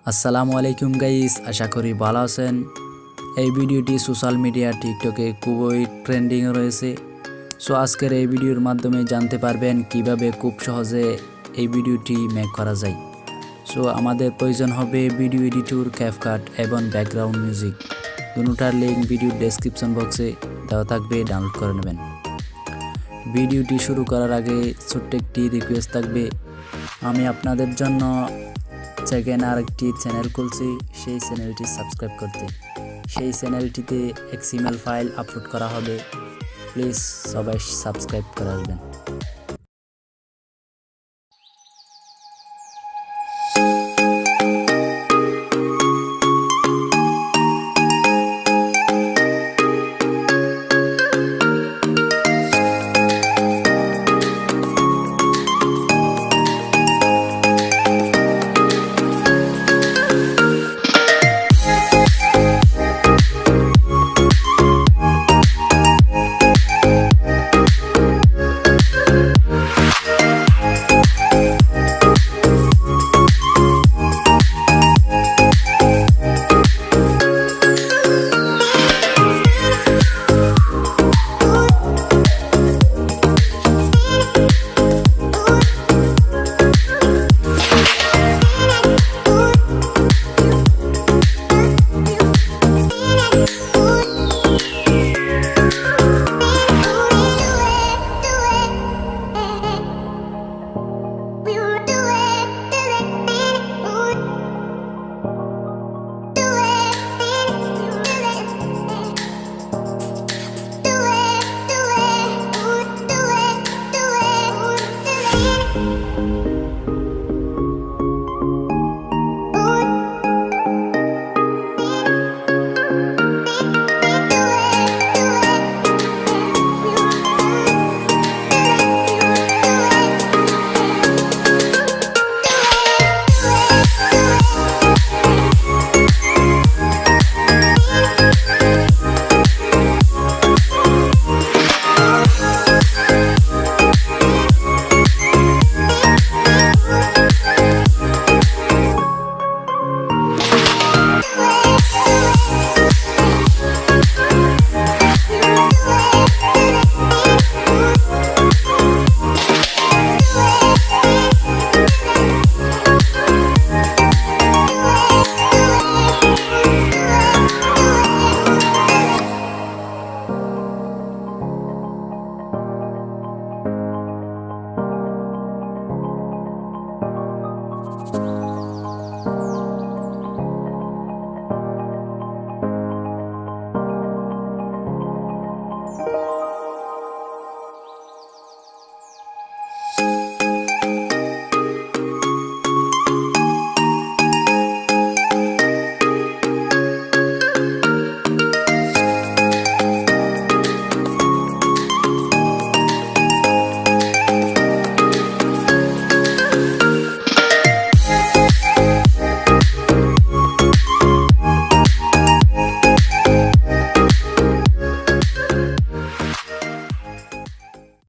আসসালামু আলাইকুম গাইস, আশা করি ভালো আছেন। এই ভিডিওটি সোশ্যাল মিডিয়া টিকটকে খুবই ট্রেন্ডিং রয়েছে। সো আজকের এই ভিডিওর মাধ্যমে জানতে পারবেন কিভাবে খুব সহজে এই ভিডিওটি মেক করা যায়। সো আমাদের প্রয়োজন হবে ভিডিও এডিটর, ক্যাপকাট এবং ব্যাকগ্রাউন্ড মিউজিক। দুটোটার লিঙ্ক ভিডিও ডেসক্রিপশন বক্সে দেওয়া থাকবে, ডাউনলোড করে নেবেন। ভিডিওটি শুরু করার আগে ছোট্ট একটি রিকোয়েস্ট থাকবে, আমি আপনাদের জন্য সেকেন্ড আরেকটি চ্যানেল খুলছি, সেই চ্যানেলটি সাবস্ক্রাইব করতে। সেই চ্যানেলটিতে XML ফাইল আপলোড করা হবে, প্লিজ সবাই সাবস্ক্রাইব করে আসবেন।